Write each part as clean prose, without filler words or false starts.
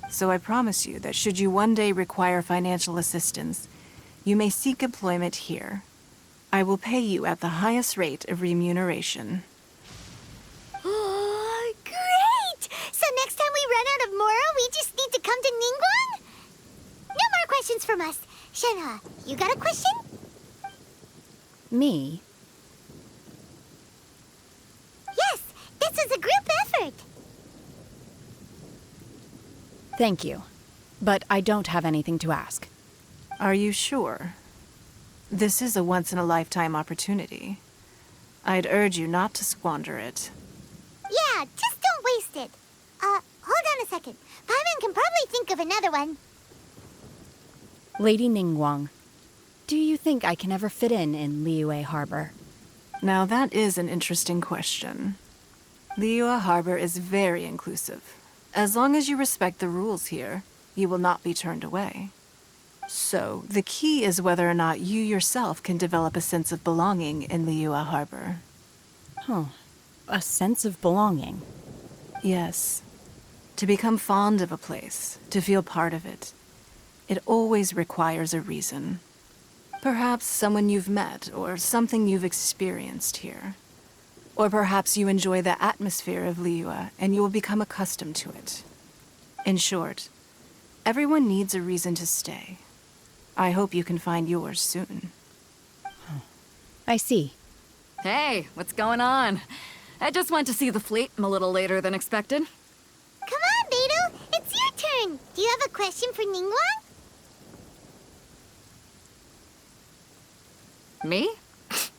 so I promise you that should you one day require financial assistance, you may seek employment here. I will pay you at the highest rate of remuneration. Oh, great! So next time we run out of Moro, we just need to come to Ningguang? No more questions from us. Shenhe, you got a question? Me? Yes, this is a group effort. Thank you. But I don't have anything to ask. Are you sure? This is a once-in-a-lifetime opportunity. I'd urge you not to squander it. Yeah, just don't waste it. Hold on a second. Paimon can probably think of another one. Lady Ningguang, do you think I can ever fit in Liyue Harbor? Now that is an interesting question. Liyue Harbor is very inclusive. As long as you respect the rules here, you will not be turned away. So, the key is whether or not you yourself can develop a sense of belonging in Liyue Harbor. Huh. A sense of belonging. Yes. To become fond of a place, to feel part of it, it always requires a reason. Perhaps someone you've met, or something you've experienced here. Or perhaps you enjoy the atmosphere of Liyue, and you will become accustomed to it. In short, everyone needs a reason to stay. I hope you can find yours soon. I see. Hey, what's going on? I just went to see the fleet a little later than expected. Come on, Beidou. It's your turn. Do you have a question for Ningguang? Me?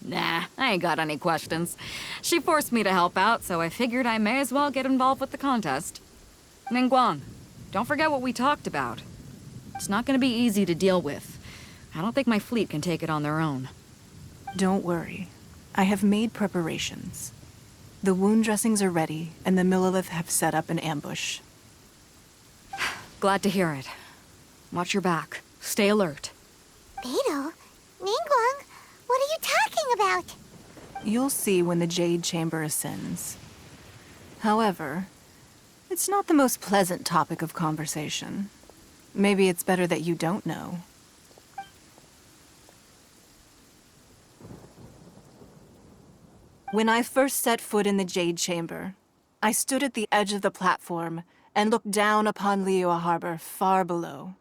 Nah, I ain't got any questions. She forced me to help out, so I figured I may as well get involved with the contest. Ningguang, don't forget what we talked about. It's not gonna be easy to deal with. I don't think my fleet can take it on their own. Don't worry. I have made preparations. The wound dressings are ready, and the Millelith have set up an ambush. Glad to hear it. Watch your back. Stay alert. Beidou? Ningguang? What are you talking about? You'll see when the Jade Chamber ascends. However, it's not the most pleasant topic of conversation. Maybe it's better that you don't know. When I first set foot in the Jade Chamber, I stood at the edge of the platform and looked down upon Liyue Harbor far below.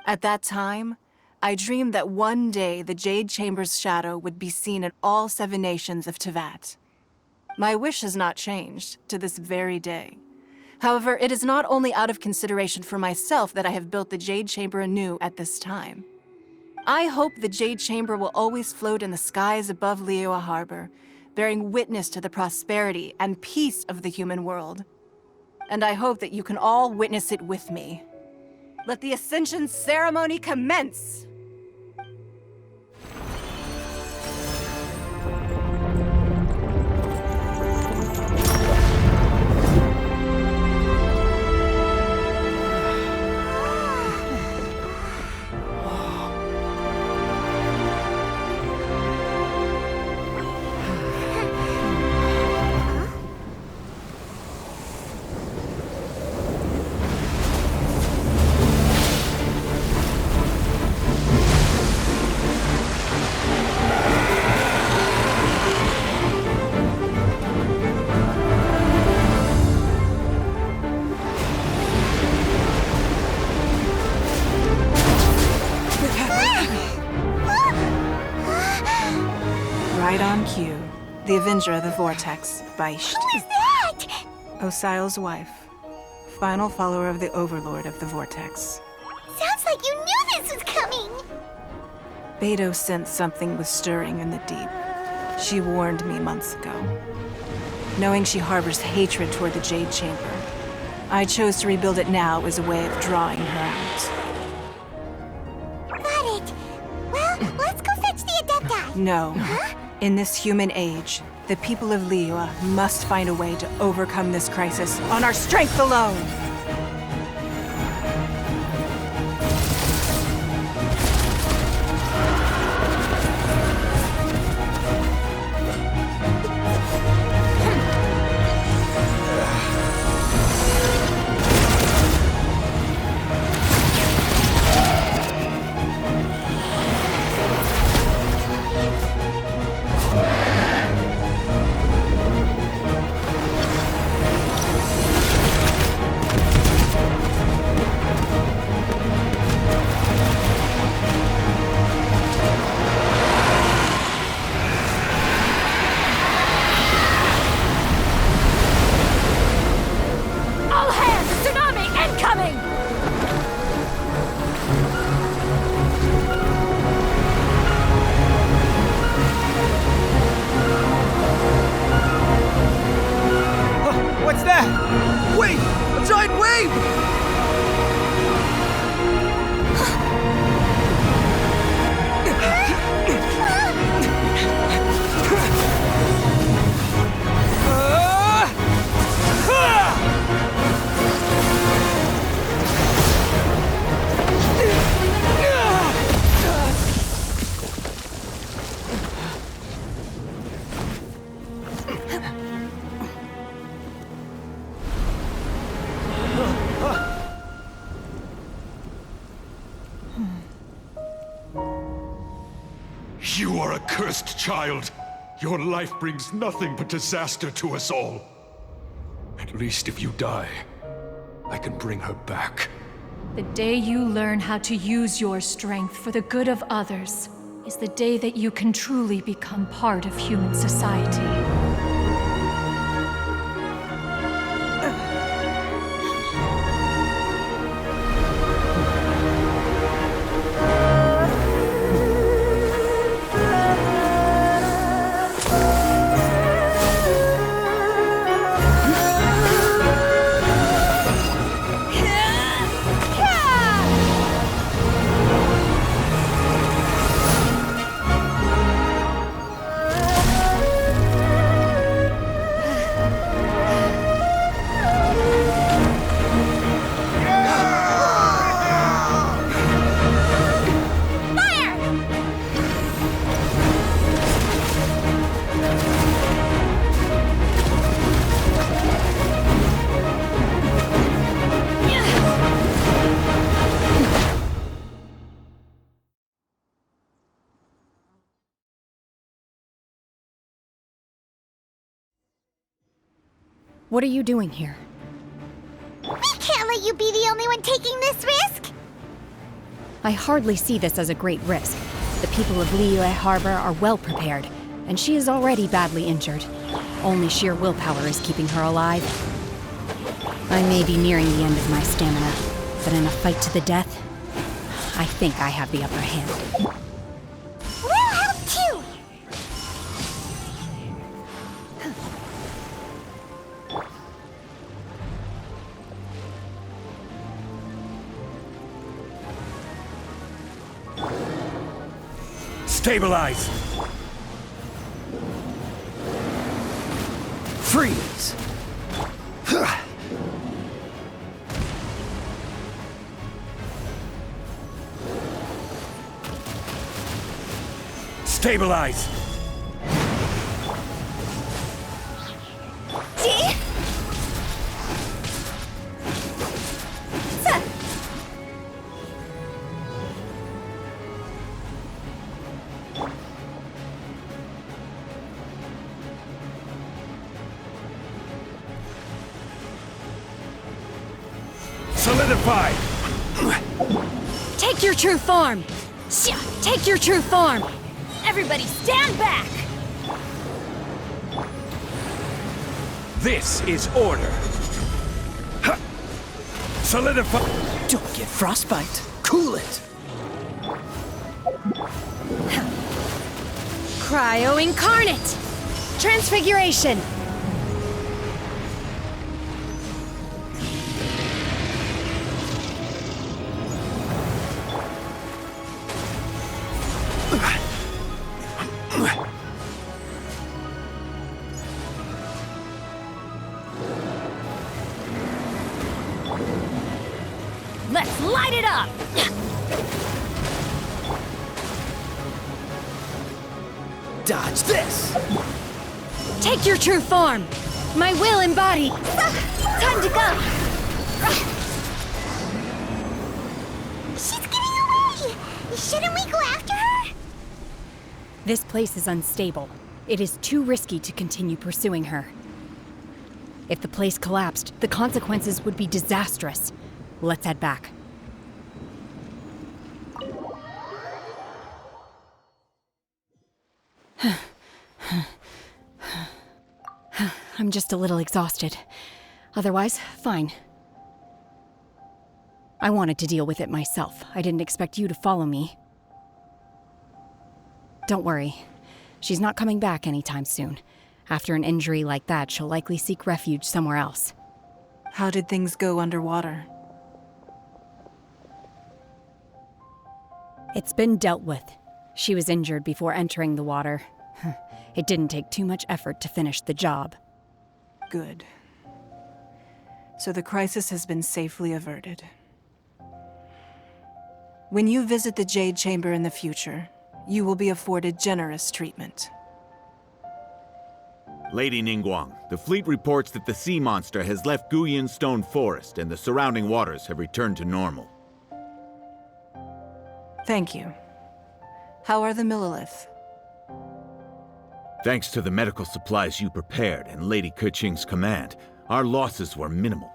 At that time, I dreamed that one day the Jade Chamber's shadow would be seen in all 7 nations of Teyvat. My wish has not changed to this very day. However, it is not only out of consideration for myself that I have built the Jade Chamber anew at this time. I hope the Jade Chamber will always float in the skies above Liyue Harbor, bearing witness to the prosperity and peace of the human world. And I hope that you can all witness it with me. Let the Ascension ceremony commence! Right on cue. The Avenger of the Vortex, Beisht. Who is that? Osial's wife. Final follower of the Overlord of the Vortex. Sounds like you knew this was coming. Beidou sensed something was stirring in the deep. She warned me months ago. Knowing she harbors hatred toward the Jade Chamber, I chose to rebuild it now as a way of drawing her out. Got it. Well, let's go fetch the Adepti. No. Huh? In this human age, the people of Liyue must find a way to overcome this crisis on our strength alone! You are a cursed child. Your life brings nothing but disaster to us all. At least if you die, I can bring her back. The day you learn how to use your strength for the good of others is the day that you can truly become part of human society. What are you doing here? We can't let you be the only one taking this risk! I hardly see this as a great risk. The people of Liyue Harbor are well prepared, and she is already badly injured. Only sheer willpower is keeping her alive. I may be nearing the end of my stamina, but in a fight to the death, I think I have the upper hand. We'll help too! Stabilize! Freeze! Stabilize! Solidify! Take your true form! Take your true form! Everybody stand back! This is order! Ha! Solidify! Don't get frostbite. Cool it. Cryo Incarnate! Transfiguration! Let's light it up! Dodge this. Take your true form! My will embodied! Time to go! She's getting away! Shouldn't we go after her? This place is unstable. It is too risky to continue pursuing her. If the place collapsed, the consequences would be disastrous. Let's head back. I'm just a little exhausted. Otherwise, fine. I wanted to deal with it myself. I didn't expect you to follow me. Don't worry. She's not coming back anytime soon. After an injury like that, she'll likely seek refuge somewhere else. How did things go underwater? It's been dealt with. She was injured before entering the water. It didn't take too much effort to finish the job. Good. So the crisis has been safely averted. When you visit the Jade Chamber in the future, you will be afforded generous treatment. Lady Ningguang, the fleet reports that the sea monster has left Guyan Stone Forest and the surrounding waters have returned to normal. Thank you. How are the Millilith? Thanks to the medical supplies you prepared and Lady Keqing's command, our losses were minimal.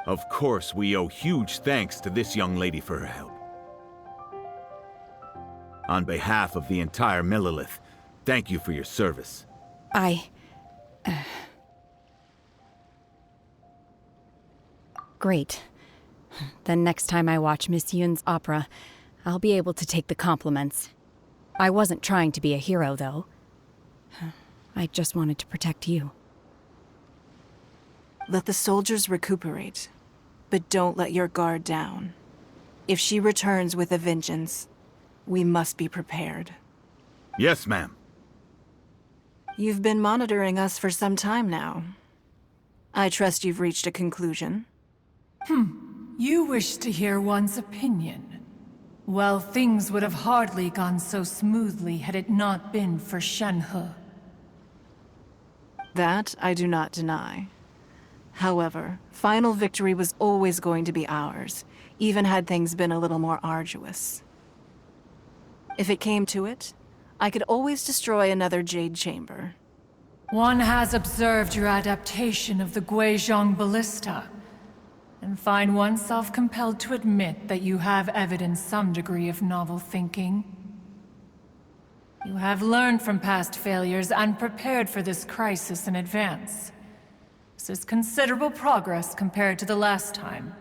Of course, we owe huge thanks to this young lady for her help. On behalf of the entire Millilith, thank you for your service. Great. Then next time I watch Miss Yun's opera, I'll be able to take the compliments. I wasn't trying to be a hero, though. I just wanted to protect you. Let the soldiers recuperate, but don't let your guard down. If she returns with a vengeance, we must be prepared. Yes, ma'am. You've been monitoring us for some time now. I trust you've reached a conclusion. You wish to hear one's opinion. Well, things would have hardly gone so smoothly had it not been for Shenhe. That I do not deny. However, final victory was always going to be ours, even had things been a little more arduous. If it came to it, I could always destroy another Jade Chamber. One has observed your adaptation of the Guizhong Ballista, and find oneself compelled to admit that you have evidenced some degree of novel thinking. You have learned from past failures and prepared for this crisis in advance. This is considerable progress compared to the last time.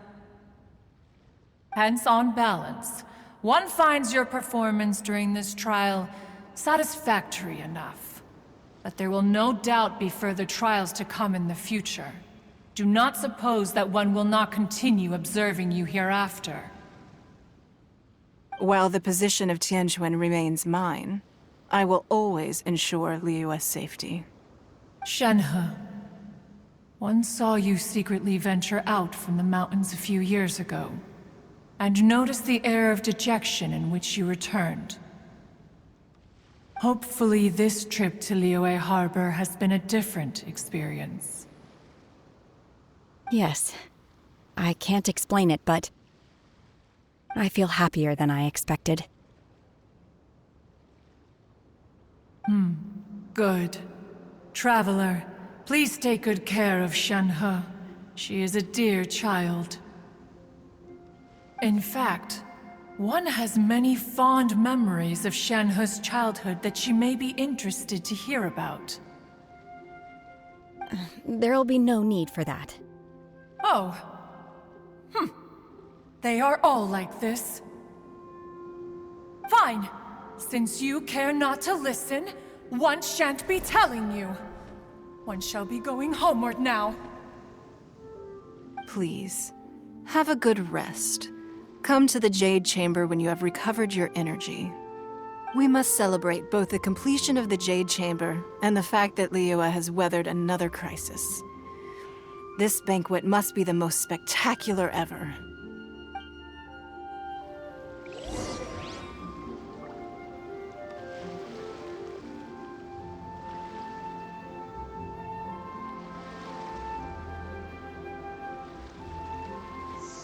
Hence, on balance, one finds your performance during this trial satisfactory enough. But there will no doubt be further trials to come in the future. Do not suppose that one will not continue observing you hereafter. While the position of Tianquan remains mine, I will always ensure Liyue's safety. Shenhe, one saw you secretly venture out from the mountains a few years ago, and noticed the air of dejection in which you returned. Hopefully this trip to Liyue Harbor has been a different experience. Yes. I can't explain it, but I feel happier than I expected. Good. Traveler, please take good care of Shenhe. She is a dear child. In fact, one has many fond memories of Shenhe's childhood that she may be interested to hear about. There'll be no need for that. Oh. They are all like this. Fine. Since you care not to listen, one shan't be telling you. One shall be going homeward now. Please, have a good rest. Come to the Jade Chamber when you have recovered your energy. We must celebrate both the completion of the Jade Chamber and the fact that Liyue has weathered another crisis. This banquet must be the most spectacular ever.